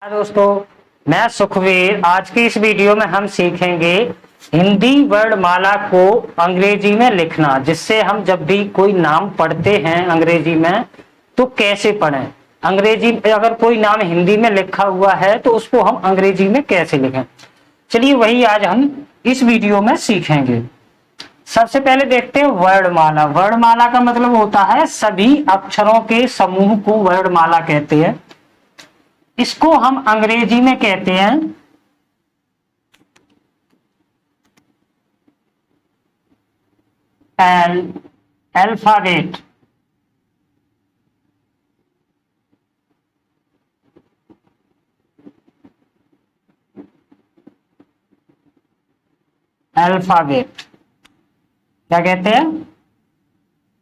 दोस्तों, मैं सुखवीर। आज की इस वीडियो में हम सीखेंगे हिंदी वर्णमाला को अंग्रेजी में लिखना, जिससे हम जब भी कोई नाम पढ़ते हैं अंग्रेजी में तो कैसे पढ़ें। अंग्रेजी अगर कोई नाम हिंदी में लिखा हुआ है तो उसको हम अंग्रेजी में कैसे लिखें, चलिए वही आज हम इस वीडियो में सीखेंगे। सबसे पहले देखते हैं वर्णमाला। वर्णमाला का मतलब होता है सभी अक्षरों के समूह को वर्णमाला कहते हैं। इसको हम अंग्रेजी में कहते हैं अल्फाबेट। अल्फाबेट क्या कहते हैं?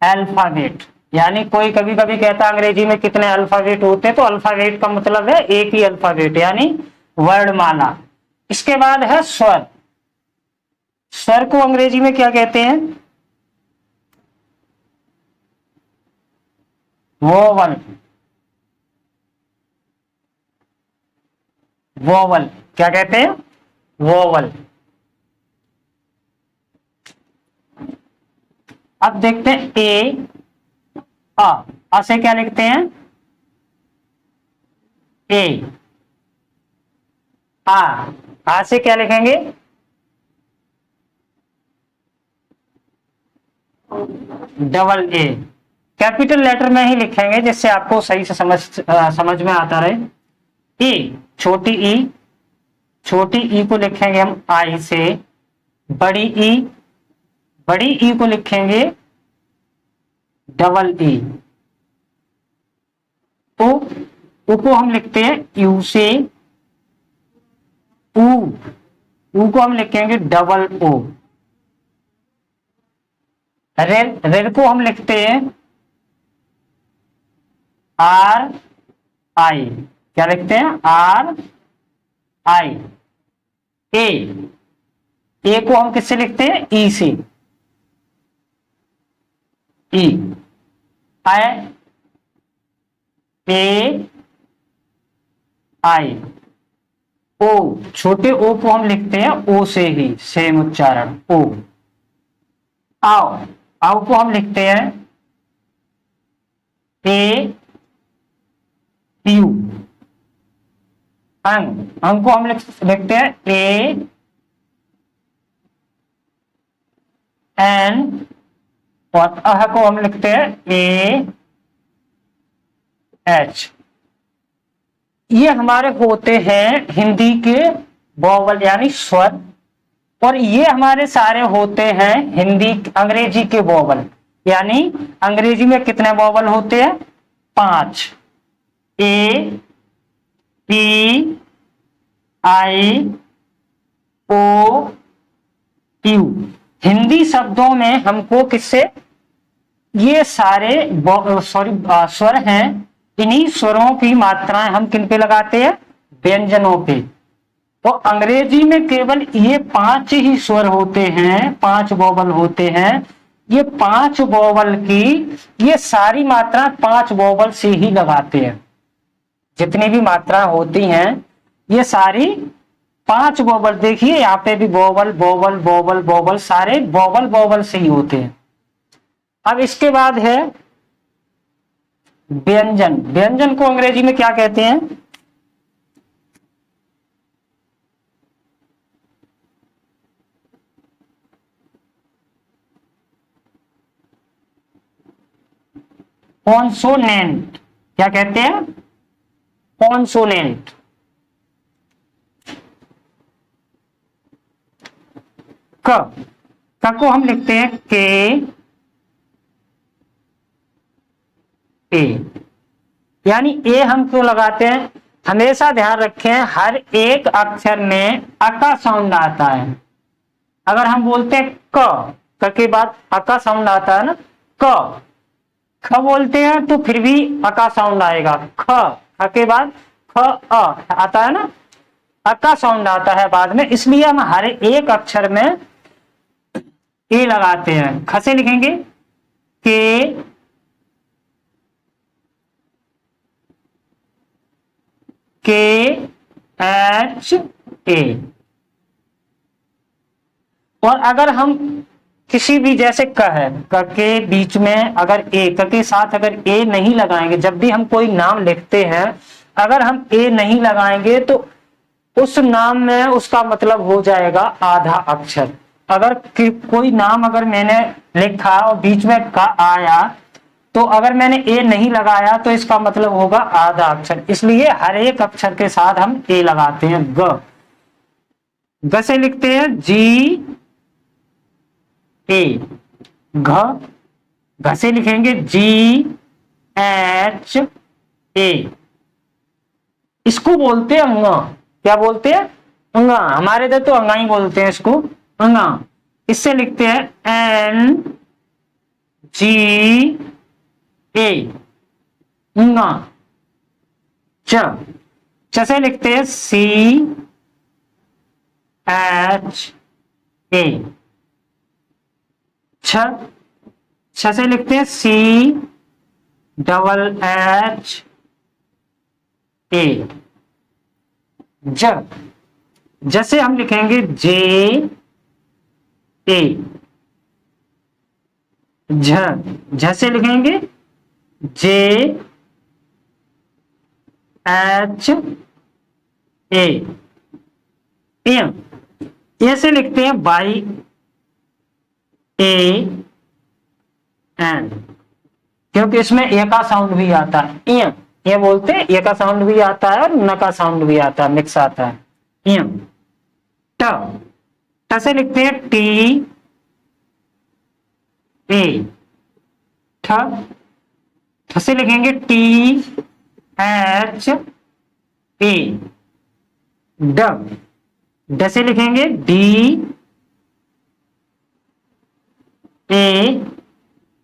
अल्फाबेट। यानी कोई कभी कभी कहता है अंग्रेजी में कितने अल्फाबेट होते हैं, तो अल्फाबेट का मतलब है एक ही अल्फाबेट यानी वर्णमाला। इसके बाद है स्वर। स्वर को अंग्रेजी में क्या कहते हैं? वोवल। वोवल क्या कहते हैं? वोवल। अब देखते हैं ए आ से क्या लिखते हैं? ए। आ से क्या लिखेंगे? Double A. कैपिटल लेटर में ही लिखेंगे जिससे आपको सही से समझ में आता रहे। ई, छोटी ई। छोटी ई को लिखेंगे हम आई से। बड़ी ई, बड़ी ई को लिखेंगे डबल ई। उ को हम लिखते हैं यू से। ऊ को हम लिखेंगे डबल ओ। रेड को हम लिखते हैं आर आई। क्या लिखते हैं? आर आई। ए को हम किससे लिखते हैं? ई से। ई ए आई। ओ, छोटे ओ को हम लिखते हैं ओ से ही, सेम उच्चारण ओ। आओ, आओ को हम लिखते हैं ए यू। अंग को हम लिखते हैं ए एन। और अह को हम लिखते हैं ए एच। ये हमारे होते हैं हिंदी के वोवल यानी स्वर, और ये हमारे सारे होते हैं अंग्रेजी के वोवल। यानी अंग्रेजी में कितने वोवल होते हैं? 5। A, P, I, O, U. Hindi शब्दों में हमको किससे ये सारे स्वर हैं, इन्हीं स्वरों की मात्राएं हम किन पे लगाते हैं? व्यंजनों पे। तो अंग्रेजी में केवल ये 5 ही स्वर होते हैं, 5 वोवल होते हैं। ये 5 वोवल की ये सारी मात्रा 5 वोवल से ही लगाते हैं। जितनी भी मात्रा होती हैं ये सारी 5 वोवल। देखिए यहाँ पे भी वोवल वोवल वोवल वोवल, सारे वोवल वोवल से ही होते हैं। अब इसके बाद है व्यंजन। व्यंजन को अंग्रेजी में क्या कहते हैं? कॉन्सोनेंट। क्या कहते हैं? कॉन्सोनेंट। क को हम लिखते हैं के ए। यानी ए हम क्यों लगाते हैं? हमेशा ध्यान रखें हर एक अक्षर में अ का साउंड आता है। अगर हम बोलते हैं क के बाद अ का साउंड आता है ना, ख बोलते हैं तो फिर भी अ का साउंड आएगा। ख के बाद ख अ आता है ना, अ का साउंड आता है बाद में, इसलिए हम हर एक अक्षर में ए लगाते हैं। ख से लिखेंगे के, KHA। और अगर हम किसी भी जैसे क है, क के बीच में अगर क के साथ अगर ए नहीं लगाएंगे, जब भी हम कोई नाम लिखते हैं अगर हम ए नहीं लगाएंगे तो उस नाम में उसका मतलब हो जाएगा आधा अक्षर। अगर कोई नाम अगर मैंने लिखा और बीच में क आया तो अगर मैंने ए नहीं लगाया तो इसका मतलब होगा आधा अक्षर। इसलिए हर एक अक्षर के साथ हम ए लगाते हैं। ग से लिखते हैं G A। घ से लिखेंगे GHA। इसको बोलते हैं अंगा। क्या बोलते हैं? अंगा। हमारे इधर तो अंगा ही बोलते हैं इसको, अंगा। इससे लिखते हैं NGA, अंगा। च से लिखते हैं CHA। छ से लिखते हैं CHHA। ज से हम लिखेंगे JA। झ से लिखेंगे JHA। ए से लिखते हैं YAN, क्योंकि इसमें ए का साउंड भी आता है। ये बोलते हैं ए का साउंड भी आता है और न का साउंड भी आता है, मिक्स आता है। ट से लिखते हैं TA। ठ से लिखेंगे THA। ड से लिखेंगे DA।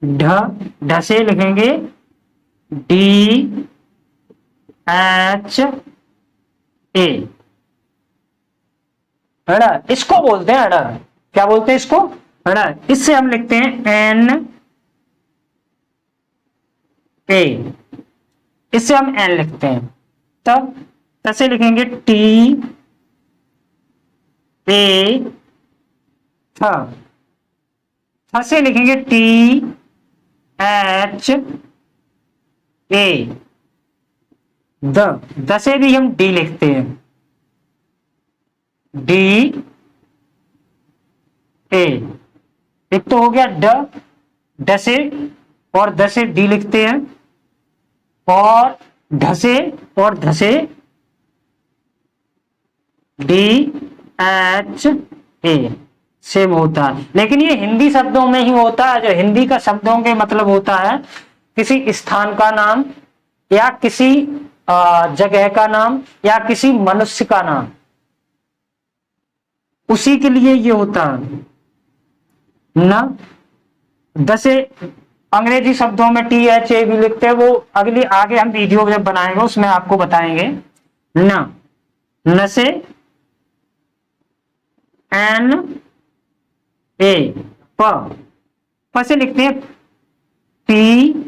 ढ से लिखेंगे DHA। इसको बोलते हैं अड़। क्या बोलते हैं इसको? अड़। इससे हम लिखते हैं NA। इससे हम N लिखते हैं। तब से लिखेंगे TA। थ से लिखेंगे THA। द से भी हम D लिखते हैं, DA। एक तो हो गया ड से, और द से D लिखते हैं, और ढ से और ध से DHA। सेम होता है, लेकिन ये हिंदी शब्दों में ही होता है। जो हिंदी का शब्दों के मतलब होता है किसी स्थान का नाम, या किसी जगह का नाम, या किसी मनुष्य का नाम, उसी के लिए ये होता है। न द से अंग्रेजी शब्दों में THA भी लिखते हैं, वो अगली आगे हम वीडियो जब बनाएंगे उसमें आपको बताएंगे। न से NA। प से लिखते हैं PA।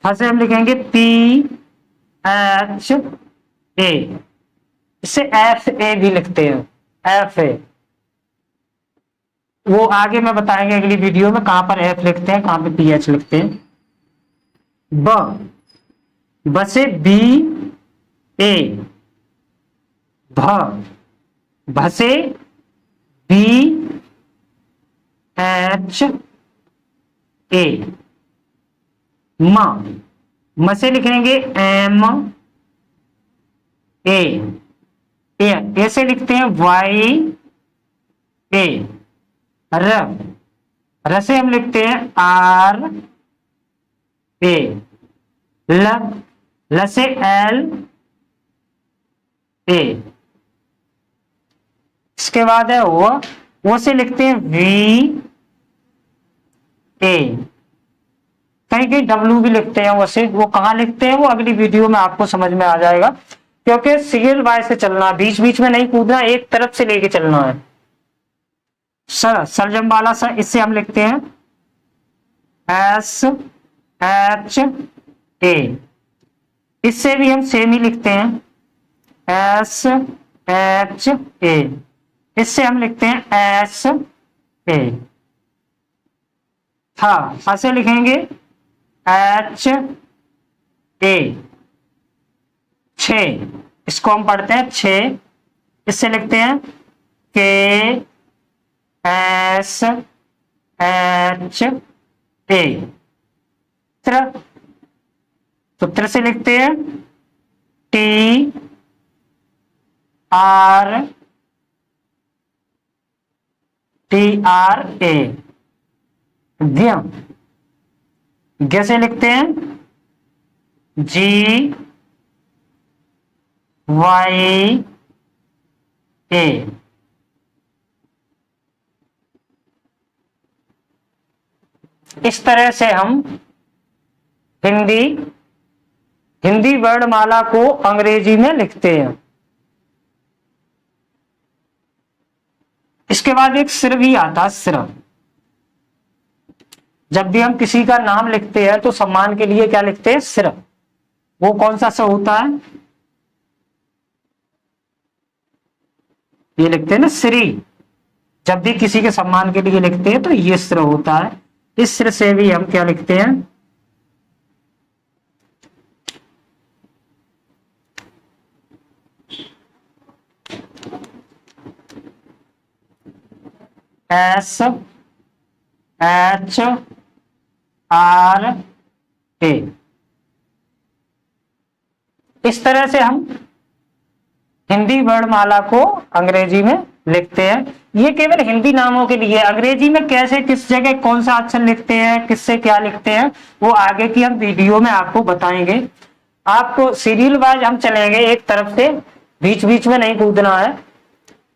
थ से हम लिखेंगे PHA। इसे FA भी लिखते हैं, FA। वो आगे मैं बताएंगे अगली वीडियो में कहां पर F लिखते हैं, कहां पर PH लिखते हैं। ब से BA। भ से BHA। म से लिखेंगे MA। ए से लिखते हैं YA। र से हम लिखते हैं RA। ल से LA। इसके बाद है वो से लिखते हैं VA। कहीं कहीं W भी लिखते हैं, वैसे वो कहाँ लिखते हैं वो अगली वीडियो में आपको समझ में आ जाएगा, क्योंकि सीरियल वाइज से चलना, बीच बीच में नहीं कूदना, एक तरफ से लेके चलना है। सरजम वाला सर, इससे हम लिखते हैं S एच ए, इससे भी हम सेम ही लिखते हैं, एस एच ए, इससे हम लिखते हैं एस ए। हाँ, ऐसे लिखेंगे एच ए, 6, इसको हम पढ़ते हैं 6, इससे लिखते हैं के एस एच ए। सूत्र से लिखते हैं टी आर ए। ग से लिखते हैं जी वाई ए। इस तरह से हम हिंदी वर्णमाला को अंग्रेजी में लिखते हैं। इसके बाद एक सिर भी आता है, सिर। जब भी हम किसी का नाम लिखते हैं तो सम्मान के लिए क्या लिखते हैं, सिर। वो कौन सा स होता है, ये लिखते हैं ना श्री। जब भी किसी के सम्मान के लिए लिखते हैं तो ये सिर होता है। इस सिर से भी हम क्या लिखते हैं, एस एच आर ए। इस तरह से हम हिंदी वर्णमाला को अंग्रेजी में लिखते हैं। ये केवल हिंदी नामों के लिए। अंग्रेजी में कैसे, किस जगह कौन सा अक्षर लिखते हैं, किससे क्या लिखते हैं, वो आगे की हम वीडियो में आपको बताएंगे। आपको सीरियल वाइज हम चलेंगे, एक तरफ से, बीच बीच में नहीं कूदना है।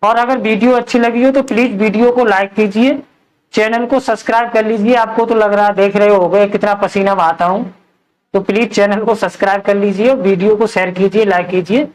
और अगर वीडियो अच्छी लगी हो तो प्लीज वीडियो को लाइक कीजिए, चैनल को सब्सक्राइब कर लीजिए। आपको तो लग रहा है, देख रहे होगे कितना पसीना बहाता हूं, तो प्लीज चैनल को सब्सक्राइब कर लीजिए, वीडियो को शेयर कीजिए, लाइक कीजिए।